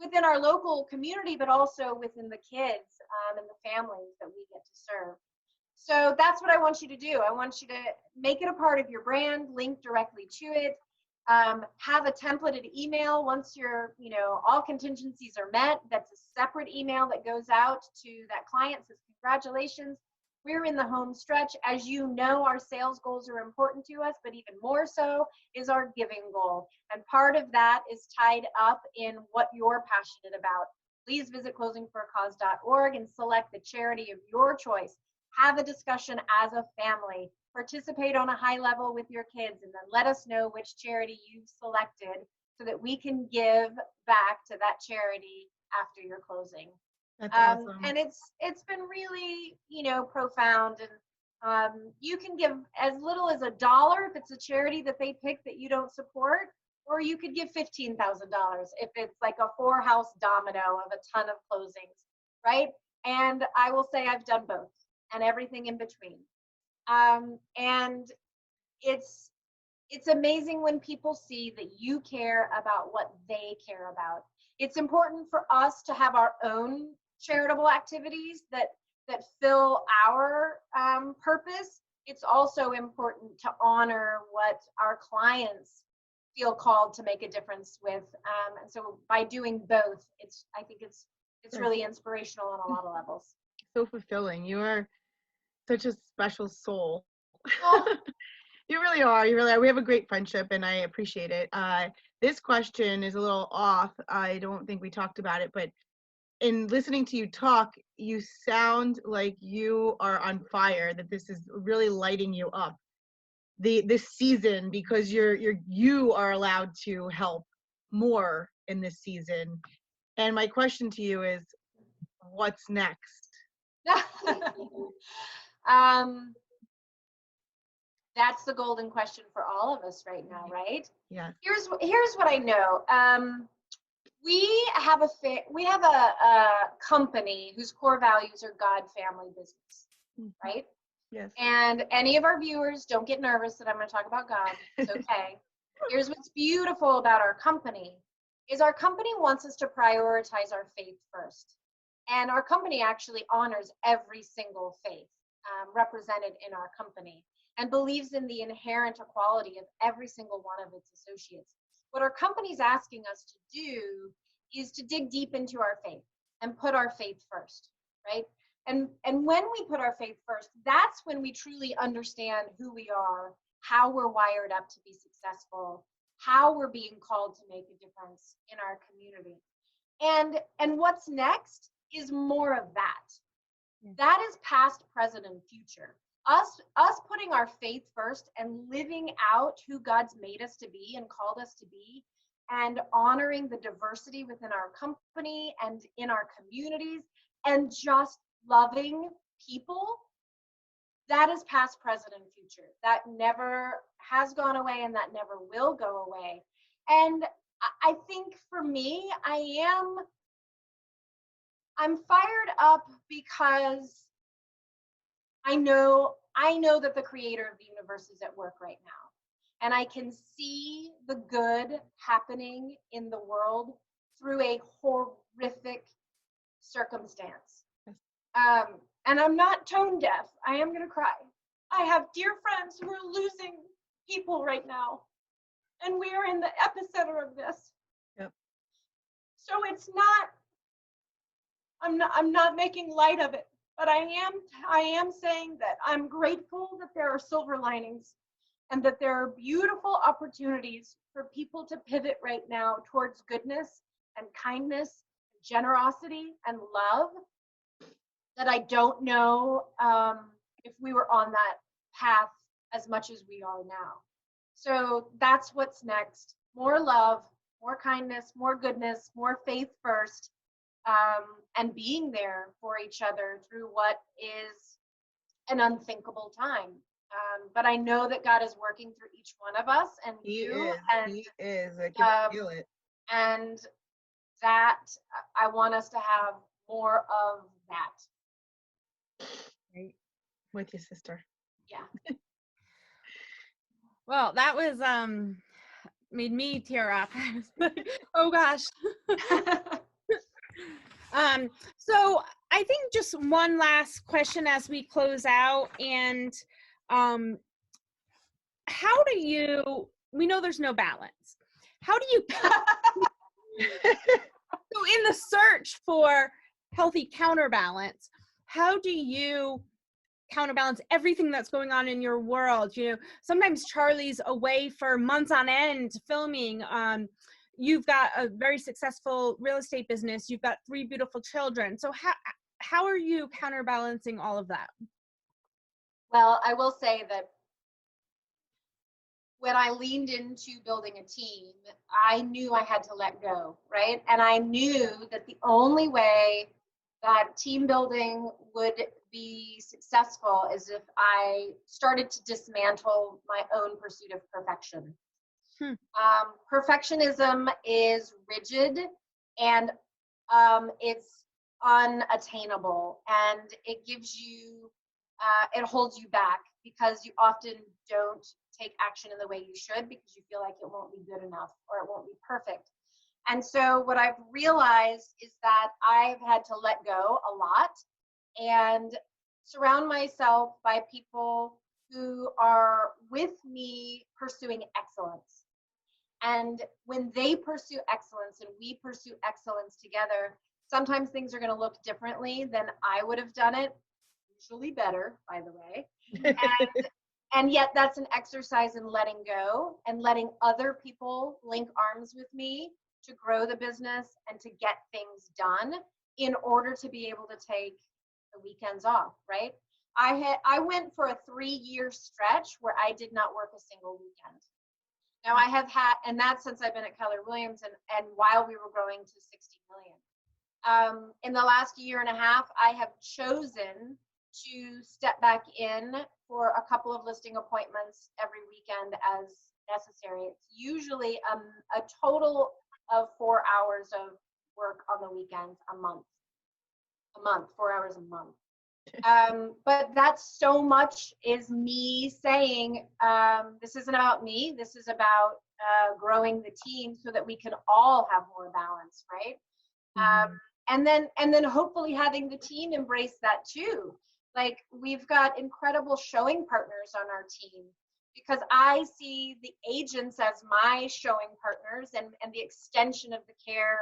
within our local community, but also within the kids and the families that we get to serve. So that's what I want you to do. I want you to make it a part of your brand, link directly to it, have a templated email once all contingencies are met. That's a separate email that goes out to that client, says congratulations, we're in the home stretch. As you know, our sales goals are important to us, but even more so is our giving goal. And part of that is tied up in what you're passionate about. Please visit closingforacause.org and select the charity of your choice. Have a discussion as a family. Participate on a high level with your kids, and then let us know which charity you've selected so that we can give back to that charity after your closing. That's awesome. And it's been really, profound. And you can give as little as $1 if it's a charity that they pick that you don't support, or you could give $15,000 if it's like a 4-house domino of a ton of closings, right? And I will say I've done both and everything in between. And it's amazing when people see that you care about what they care about. It's important for us to have our own charitable activities that fill our purpose. It's also important to honor what our clients feel called to make a difference with. And so by doing both, I think it's really inspirational on a lot of levels. So fulfilling. You are such a special soul. Oh. You really are. You really are. We have a great friendship, and I appreciate it. This question is a little off. I don't think we talked about it, but in listening to you talk, you sound like you are on fire, that this is really lighting you up this season, because you are allowed to help more in this season. And my question to you is, what's next? That's the golden question for all of us right now, right? Yeah. Here's what I know. We have a company whose core values are God, family, business, right? Yes. And any of our viewers, don't get nervous that I'm going to talk about God. It's okay. Here's what's beautiful about our company is our company wants us to prioritize our faith first. And our company actually honors every single faith represented in our company and believes in the inherent equality of every single one of its associates. What our company's asking us to do is to dig deep into our faith and put our faith first, right? And when we put our faith first, that's when we truly understand who we are, how we're wired up to be successful, how we're being called to make a difference in our community. And what's next is more of that. That is past, present, and future. Us putting our faith first and living out who God's made us to be and called us to be, and honoring the diversity within our company and in our communities, and just loving people, that is past, present, and future. That never has gone away and that never will go away. And I think for me, I'm fired up because I know that the creator of the universe is at work right now. And I can see the good happening in the world through a horrific circumstance. And I'm not tone deaf. I am going to cry. I have dear friends who are losing people right now. And we are in the epicenter of this. Yep. So it's not, I'm not making light of it, but I am saying that I'm grateful that there are silver linings and that there are beautiful opportunities for people to pivot right now towards goodness and kindness, generosity and love, that I don't know if we were on that path as much as we are now. So that's what's next. More love, more kindness, more goodness, more faith first, and being there for each other through what is an unthinkable time. But I know that God is working through each one of us, and He you, is. and He is. I can feel it. and that I want us to have more of that. Right. With your sister. Yeah. Well, that was made me tear up. I was like, oh gosh. So I think just one last question as we close out, and how do you, we know there's no balance. How do you so in the search for healthy counterbalance, how do you counterbalance everything that's going on in your world? You know, sometimes Charlie's away for months on end filming. You've got a very successful real estate business. You've got 3 beautiful children. So how are you counterbalancing all of that? Well, I will say that when I leaned into building a team, I knew I had to let go, right? And I knew that the only way that team building would be successful is if I started to dismantle my own pursuit of perfection. Perfectionism is rigid and it's unattainable, and it gives you, it holds you back because you often don't take action in the way you should because you feel like it won't be good enough or it won't be perfect. And so what I've realized is that I've had to let go a lot and surround myself by people who are with me pursuing excellence. And when they pursue excellence and we pursue excellence together, sometimes things are going to look differently than I would have done it, usually better, by the way. And yet that's an exercise in letting go and letting other people link arms with me to grow the business and to get things done in order to be able to take the weekends off, right? I went for a 3-year stretch where I did not work a single weekend. Now I have had, and that's since I've been at Keller Williams and while we were growing to 60 million. In the last year and a half, I have chosen to step back in for a couple of listing appointments every weekend as necessary. It's usually a total of 4 hours of work on the weekends a month. 4 hours a month. But that's so much is me saying, this isn't about me. This is about growing the team so that we can all have more balance, right? And then hopefully having the team embrace that too. Like, we've got incredible showing partners on our team, because I see the agents as my showing partners and the extension of the care,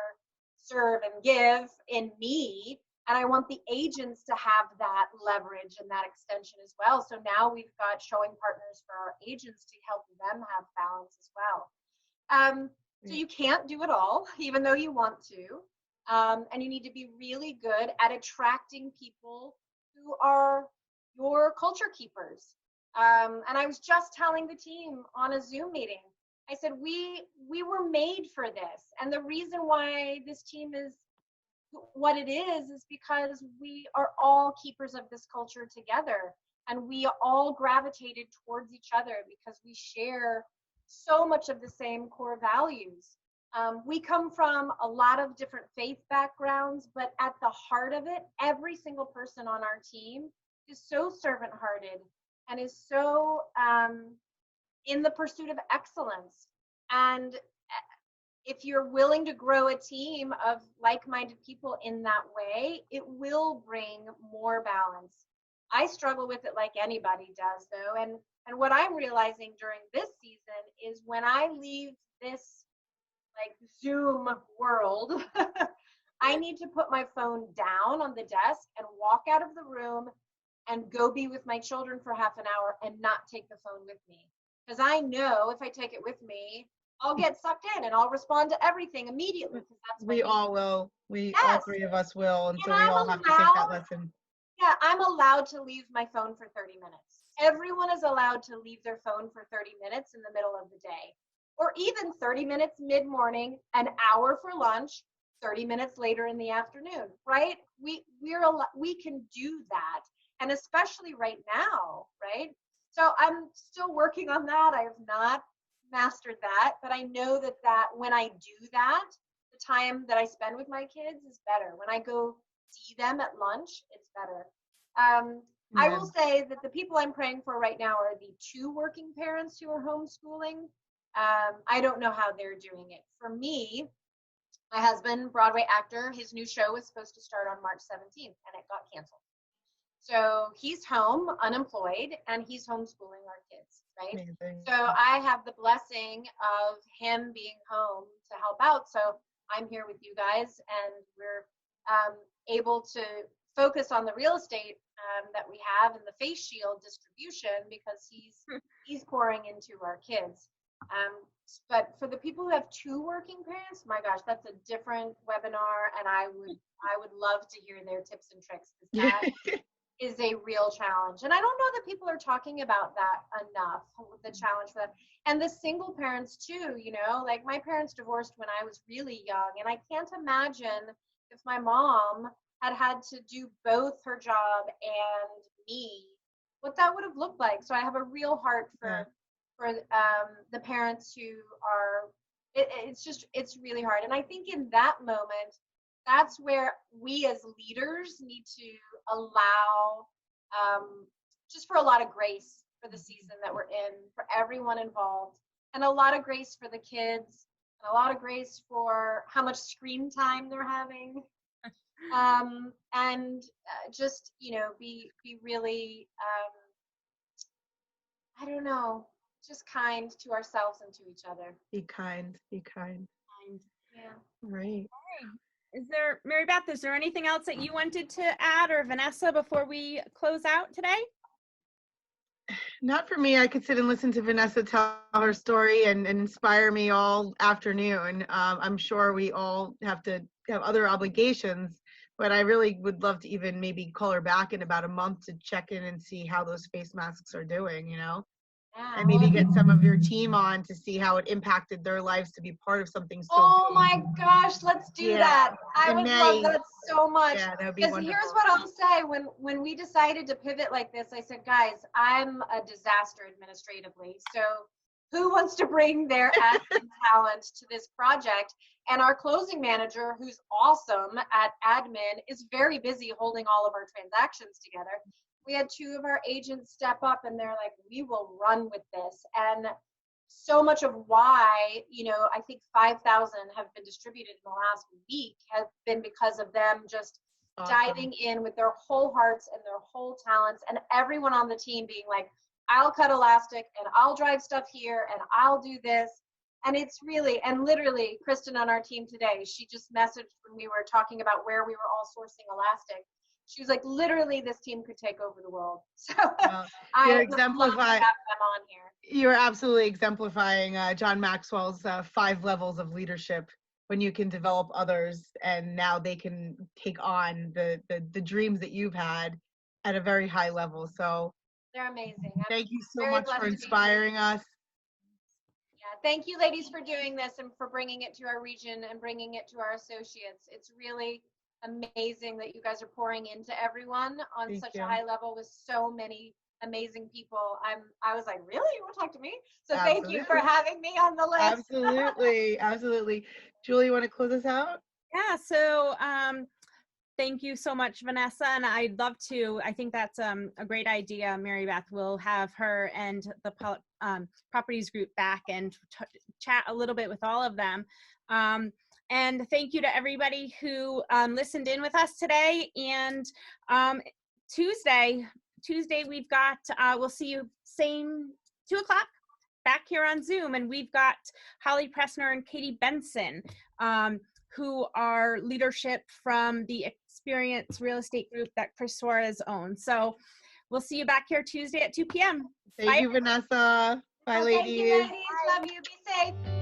serve, and give in me. And I want the agents to have that leverage and that extension as well. So now we've got showing partners for our agents to help them have balance as well. So you can't do it all, even though you want to. And you need to be really good at attracting people who are your culture keepers. And I was just telling the team on a Zoom meeting, I said, we were made for this. And the reason why this team is what it is because we are all keepers of this culture together. And we all gravitated towards each other because we share so much of the same core values. We come from a lot of different faith backgrounds, but at the heart of it, every single person on our team is so servant-hearted and is so in the pursuit of excellence. And if you're willing to grow a team of like-minded people in that way, it will bring more balance. I struggle with it like anybody does, though. And what I'm realizing during this season is when I leave this like Zoom world, I need to put my phone down on the desk and walk out of the room and go be with my children for half an hour and not take the phone with me. Because I know if I take it with me, I'll get sucked in and I'll respond to everything immediately. That's we all will. All three of us will. And so we all have to take that lesson. Yeah, I'm allowed to leave my phone for 30 minutes. Everyone is allowed to leave their phone for 30 minutes in the middle of the day, or even 30 minutes mid-morning, an hour for lunch, 30 minutes later in the afternoon, right? We can do that. And especially right now, right? So I'm still working on that. I have not mastered that, but I know that when I do that, the time that I spend with my kids is better. When I go see them at lunch, it's better. I will say that the people I'm praying for right now are the 2 working parents who are homeschooling. I don't know how they're doing it. For me, my husband, Broadway actor, his new show was supposed to start on March 17th and it got canceled. So he's home, unemployed, and he's homeschooling our kids, right? Amazing. So I have the blessing of him being home to help out. So I'm here with you guys, and we're able to focus on the real estate that we have and the face shield distribution because he's pouring into our kids. But for the people who have 2 working parents, my gosh, that's a different webinar, and I would love to hear their tips and tricks. That is a real challenge. And I don't know that people are talking about that enough, the challenge for that. And the single parents too, you know, like my parents divorced when I was really young. And I can't imagine if my mom had to do both her job and me, what that would have looked like. So I have a real heart for the parents who are, it's really hard. And I think in that moment, that's where we as leaders need to allow just for a lot of grace for the season that we're in, for everyone involved, and a lot of grace for the kids, and a lot of grace for how much screen time they're having, and just, you know, be really, I don't know, just kind to ourselves and to each other. Be kind. Yeah. Right. Mary Beth, is there anything else that you wanted to add, or Vanessa, before we close out today? Not for me. I could sit and listen to Vanessa tell her story and inspire me all afternoon. I'm sure we all have to have other obligations, but I really would love to even maybe call her back in about a month to check in and see how those face masks are doing, you know? and maybe get some of your team on to see how it impacted their lives to be part of something so Oh big. my gosh, let's do that. I would love that so much. Yeah, that would be Because wonderful. here's what I'll say, when we decided to pivot like this, I said, guys, I'm a disaster administratively. So who wants to bring their admin talent to this project? And our closing manager, who's awesome at admin, is very busy holding all of our transactions together. We had 2 of our agents step up and they're like, we will run with this. And so much of why, I think 5,000 have been distributed in the last week has been because of them just diving in with their whole hearts and their whole talents, and everyone on the team being like, I'll cut elastic and I'll drive stuff here and I'll do this. And it's really, and literally, Kristen on our team today, she just messaged when we were talking about where we were all sourcing elastic. She was like, literally, this team could take over the world. So I would love to have them on here. You're absolutely exemplifying John Maxwell's 5 levels of leadership, when you can develop others and now they can take on the dreams that you've had at a very high level. So they're amazing. Thank you so much for inspiring us. Yeah, thank you, ladies, for doing this and for bringing it to our region and bringing it to our associates. It's really amazing that you guys are pouring into everyone on such a high level with so many amazing people. I was like, really? You want to talk to me? So thank you for having me on the list. Absolutely. Julie, you want to close us out? Yeah, so thank you so much, Vanessa, and I'd love to. I think that's a great idea. Mary Beth will have her and the Pollock Properties group back and chat a little bit with all of them. And thank you to everybody who listened in with us today. And Tuesday we've got, we'll see you same 2 o'clock back here on Zoom. And we've got Holly Pressner and Katie Benson, who are leadership from the Experience Real Estate Group that Chris Suarez owns. So we'll see you back here Tuesday at 2 p.m. Thank you, Vanessa. Bye, ladies. Thank you, ladies. Love you. Be safe.